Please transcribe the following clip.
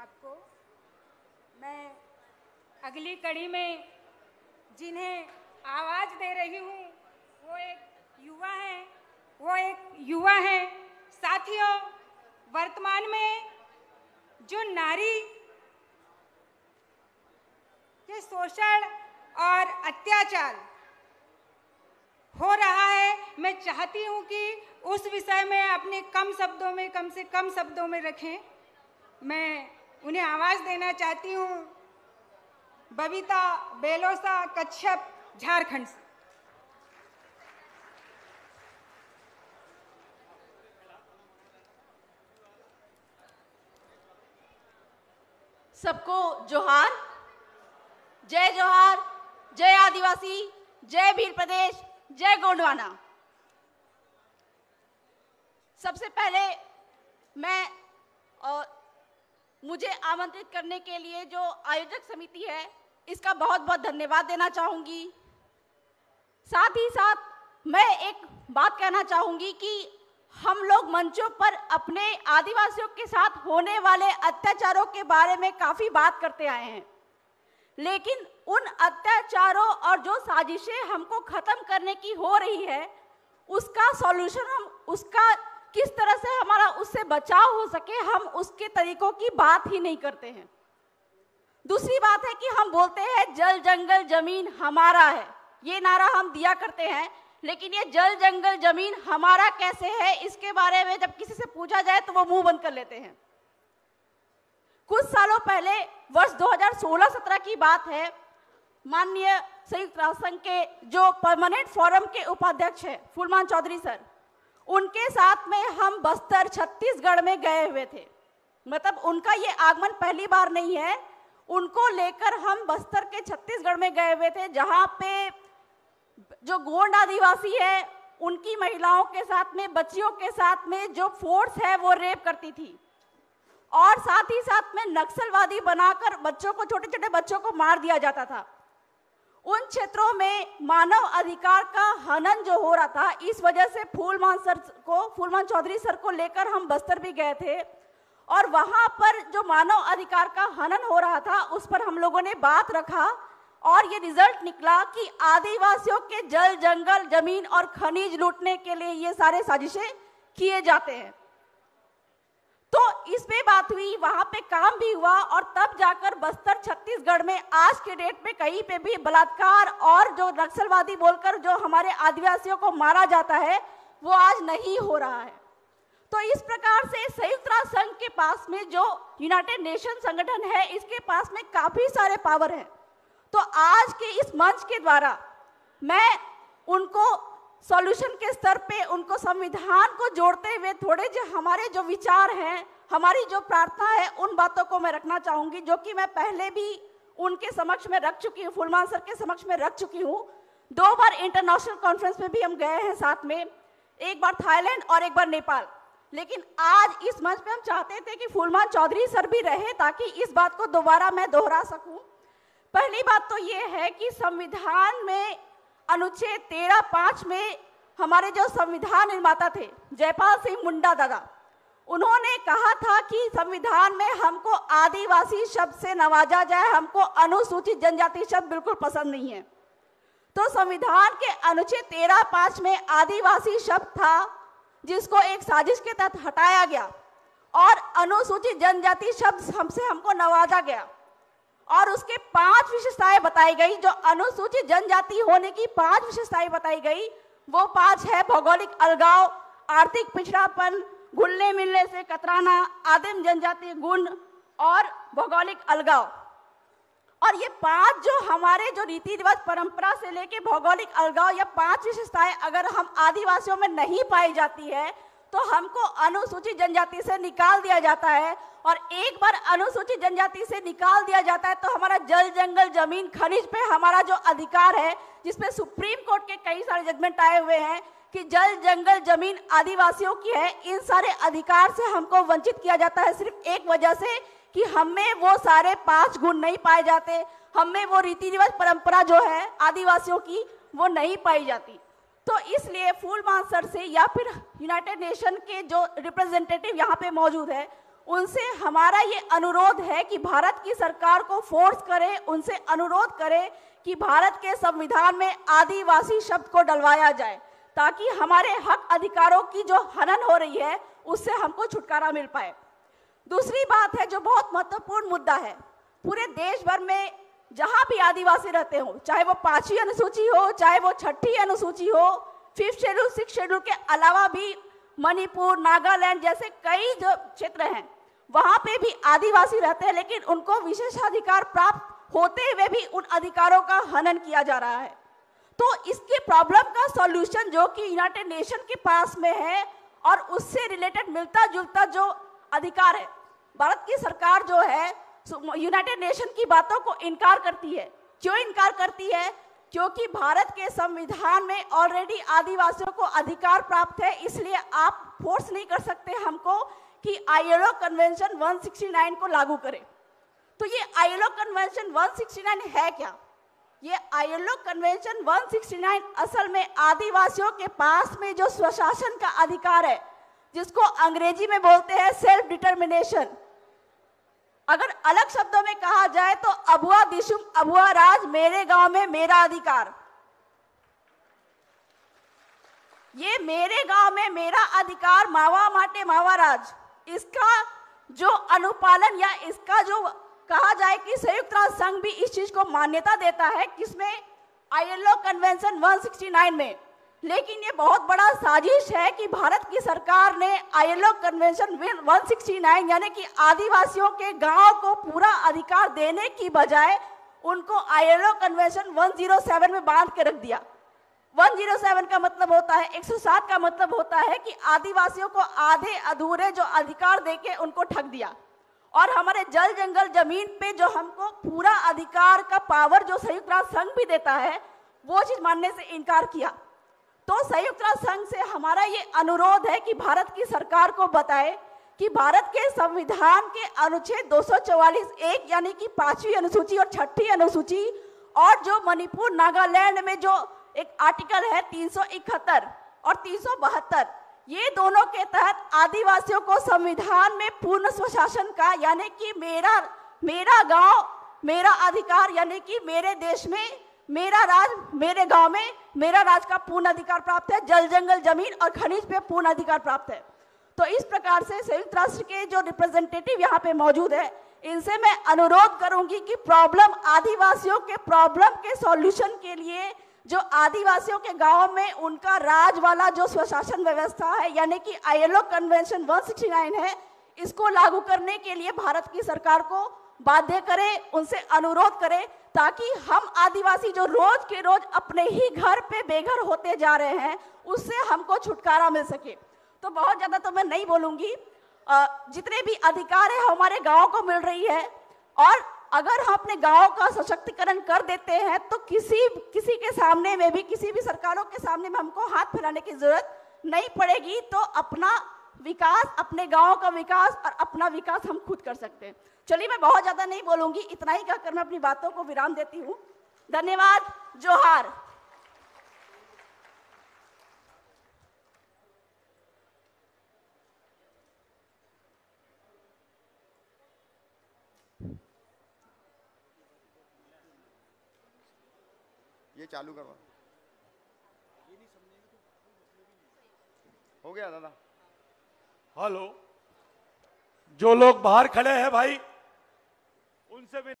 आपको। मैं अगली कड़ी में जिन्हें आवाज़ दे रही हूँ वो एक युवा हैं। साथियों, वर्तमान में जो नारी के शोषण और अत्याचार हो रहा है, मैं चाहती हूँ कि उस विषय में अपने कम से कम शब्दों में रखें। मैं उन्हें आवाज़ देना चाहती हूँ बबीता बेलोसा, कच्छप, झारखंड से। सबको जोहार, जय जय आदिवासी, जय भील प्रदेश, जय गोंडवाना। सबसे पहले मैं और मुझे आमंत्रित करने के लिए जो आयोजक समिति है इसका बहुत बहुत धन्यवाद देना चाहूँगी। साथ ही साथ मैं एक बात कहना चाहूँगी कि हम लोग मंचों पर अपने आदिवासियों के साथ होने वाले अत्याचारों के बारे में काफ़ी बात करते आए हैं, लेकिन उन अत्याचारों और जो साजिशें हमको ख़त्म करने की हो रही है उसका सॉल्यूशन, हम उसका किस तरह से हमारा उससे बचाव हो सके, हम उसके तरीकों की बात ही नहीं करते हैं। दूसरी बात है कि हम बोलते हैं जल जंगल जमीन हमारा है, ये नारा हम दिया करते हैं, लेकिन ये जल जंगल जमीन हमारा कैसे है इसके बारे में जब किसी से पूछा जाए तो वो मुंह बंद कर लेते हैं। कुछ सालों पहले वर्ष 2016-17 की बात है, माननीय संयुक्त राष्ट्र संघ के जो परमानेंट फोरम के उपाध्यक्ष हैं फूलमान चौधरी सर, उनके साथ में हम बस्तर छत्तीसगढ़ में गए हुए थे। मतलब उनका ये आगमन पहली बार नहीं है, उनको लेकर हम बस्तर के छत्तीसगढ़ में गए हुए थे, जहाँ पे जो गोंड आदिवासी है उनकी महिलाओं के साथ में, बच्चियों के साथ में जो फोर्स है वो रेप करती थी और साथ ही साथ में नक्सलवादी बनाकर बच्चों को, छोटे छोटे बच्चों को मार दिया जाता था। उन क्षेत्रों में मानव अधिकार का हनन जो हो रहा था, इस वजह से फूलमान चौधरी सर को लेकर हम बस्तर भी गए थे और वहाँ पर जो मानव अधिकार का हनन हो रहा था उस पर हम लोगों ने बात रखा और ये रिजल्ट निकला कि आदिवासियों के जल जंगल जमीन और खनिज लूटने के लिए ये सारे साजिशें किए जाते हैं। तो इस पे बात हुई, वहां पे काम भी हुआ और तब जाकर बस्तर छत्तीसगढ़ में आज के डेट पे कहीं पे भी बलात्कार और जो नक्सलवादी बोलकर जो हमारे आदिवासियों को मारा जाता है वो आज नहीं हो रहा है। तो इस प्रकार से संयुक्त राष्ट्र संघ के पास में जो यूनाइटेड नेशन संगठन है इसके पास में काफी सारे पावर हैं। तो आज के इस मंच के द्वारा मैं उनको सॉल्यूशन के स्तर पे, उनको संविधान को जोड़ते हुए थोड़े जो हमारे जो विचार हैं, हमारी जो प्रार्थना है, उन बातों को मैं रखना चाहूँगी, जो कि मैं पहले भी उनके समक्ष में रख चुकी हूँ, फूलमान सर के समक्ष में रख चुकी हूँ। 2 बार इंटरनेशनल कॉन्फ्रेंस में भी हम गए हैं साथ में, एक बार थाईलैंड और एक बार नेपाल। लेकिन आज इस मंच पे हम चाहते थे कि फूलमान चौधरी सर भी रहे ताकि इस बात को दोबारा मैं दोहरा सकूँ। पहली बात तो ये है कि संविधान में अनुच्छेद 13(5) में हमारे जो संविधान निर्माता थे जयपाल सिंह मुंडा दादा, उन्होंने कहा था कि संविधान में हमको आदिवासी शब्द से नवाजा जाए, हमको अनुसूचित जनजाति शब्द बिल्कुल पसंद नहीं है। तो संविधान के अनुच्छेद 13(5) में आदिवासी शब्द था जिसको एक साजिश के तहत हटाया गया और अनुसूचित जनजाति शब्द हमको नवाजा गया और उसके 5 विशेषताएं बताई गई। जो अनुसूचित जनजाति होने की 5 विशेषताएं बताई गई वो 5 है: भौगोलिक अलगाव, आर्थिक पिछड़ापन, घुलने मिलने से कतराना, आदिम जनजाति गुण और भौगोलिक अलगाव। और ये 5 जो हमारे जो रीति रिवाज परंपरा से लेके भौगोलिक अलगाव, या 5 विशेषताएं अगर हम आदिवासियों में नहीं पाई जाती है तो हमको अनुसूचित जनजाति से निकाल दिया जाता है। और एक बार अनुसूचित जनजाति से निकाल दिया जाता है तो हमारा जल जंगल जमीन खनिज पे हमारा जो अधिकार है, जिसपे सुप्रीम कोर्ट के कई सारे जजमेंट आए हुए हैं कि जल जंगल जमीन आदिवासियों की है, इन सारे अधिकार से हमको वंचित किया जाता है सिर्फ एक वजह से कि हमें वो सारे 5 गुण नहीं पाए जाते, हमें वो रीति रिवाज परंपरा जो है आदिवासियों की वो नहीं पाई जाती। तो इसलिए फूलमान सर से या फिर यूनाइटेड नेशन के जो रिप्रेजेंटेटिव यहाँ पे मौजूद है उनसे हमारा ये अनुरोध है कि भारत की सरकार को फोर्स करे, उनसे अनुरोध करे कि भारत के संविधान में आदिवासी शब्द को डलवाया जाए, ताकि हमारे हक अधिकारों की जो हनन हो रही है उससे हमको छुटकारा मिल पाए। दूसरी बात है जो बहुत महत्वपूर्ण मुद्दा है, पूरे देश भर में जहां भी आदिवासी रहते हो, चाहे वो 5वीं अनुसूची हो, चाहे वो 6ठी अनुसूची हो, 5th शेड्यूल 6th शेड्यूल के अलावा भी मणिपुर, नागालैंड जैसे कई जो क्षेत्र हैं वहां पे भी आदिवासी रहते हैं, लेकिन उनको विशेषाधिकार प्राप्त होते हुए भी उन अधिकारों का हनन किया जा रहा है। तो इसके प्रॉब्लम का सॉल्यूशन जो कि यूनाइटेड नेशन के पास में है और उससे रिलेटेड मिलता जुलता जो अधिकार है, भारत की सरकार जो है यूनाइटेड नेशन की बातों को इनकार करती है। क्यों इनकार करती है? क्योंकि भारत के संविधान में ऑलरेडी आदिवासियों को अधिकार प्राप्त है, इसलिए आप फोर्स नहीं कर सकते हमको कि ILO कन्वेंशन 169 को लागू करें। तो ये ILO कन्वेंशन 169 है क्या? ये ILO कन्वेंशन 169 असल में आदिवासियों के पास में जो स्वशासन का अधिकार है, जिसको अंग्रेजी में बोलते हैं सेल्फ डिटर्मिनेशन, अगर अलग शब्दों में कहा जाए तो अबुआ दिशुम अबुआ राज, मेरे गांव में मेरा अधिकार। ये मेरे गांव में मेरा अधिकार, मावा माटे मावा राज, इसका जो अनुपालन या इसका जो कहा जाए कि संयुक्त राष्ट्र संघ भी इस चीज को मान्यता देता है, किसमें? ILO कन्वेंशन 169 में। लेकिन ये बहुत बड़ा साजिश है कि भारत की सरकार ने ILO कन्वेंशन 169 यानी कि आदिवासियों के गांव को पूरा अधिकार देने की बजाय उनको ILO कन्वेंशन 107 में बांध के रख दिया। 107 का मतलब होता है, 107 का मतलब होता है कि आदिवासियों को आधे अधूरे जो अधिकार देके उनको ठग दिया, और हमारे जल जंगल जमीन पे जो हमको पूरा अधिकार का पावर जो संयुक्त राष्ट्र संघ भी देता है, वो चीज मानने से इनकार किया। तो संयुक्त राष्ट्र संघ से हमारा ये अनुरोध है कि भारत की सरकार को बताए कि भारत के संविधान के अनुच्छेद 244(1) यानी कि 5वीं अनुसूची और 6ठी अनुसूची, और जो मणिपुर नागालैंड में जो एक आर्टिकल है 371 और 372, ये दोनों के तहत आदिवासियों को संविधान में पूर्ण स्वशासन का, यानी कि मेरा गांव मेरा अधिकार, यानी कि मेरे देश में मेरा राज, मेरे गांव में मेरा राज का पूर्ण अधिकार प्राप्त है, जल जंगल जमीन और खनिज पे पूर्ण अधिकार प्राप्त है। तो इस प्रकार से संयुक्त राष्ट्र के जो रिप्रेजेंटेटिव यहाँ पे मौजूद है, इनसे मैं अनुरोध करूंगी कि प्रॉब्लम आदिवासियों के प्रॉब्लम के सॉल्यूशन के लिए जो आदिवासियों के गांव में उनका राज वाला जो स्वशासन व्यवस्था है, यानी कि ILO कन्वेंशन 169 है, इसको लागू करने के लिए भारत की सरकार को बाध्य करे, उनसे अनुरोध करे, ताकि हम आदिवासी जो रोज के रोज अपने ही घर पे बेघर होते जा रहे हैं, उससे हमको छुटकारा मिल सके। तो बहुत ज्यादा तो मैं नहीं बोलूंगी, जितने भी अधिकार है हमारे गांव को मिल रही है, और अगर हम अपने गांव का सशक्तिकरण कर देते हैं तो किसी के सामने में भी, किसी भी सरकारों के सामने में हमको हाथ फैलाने की जरूरत नहीं पड़ेगी। तो अपना विकास, अपने गांव का विकास और अपना विकास हम खुद कर सकते हैं। चलिए मैं बहुत ज्यादा नहीं बोलूंगी, इतना ही कहकर मैं अपनी बातों को विराम देती हूँ। धन्यवाद। जोहार। ये चालू करवा, हो गया दादा। हेलो, जो लोग बाहर खड़े हैं भाई, उनसे भी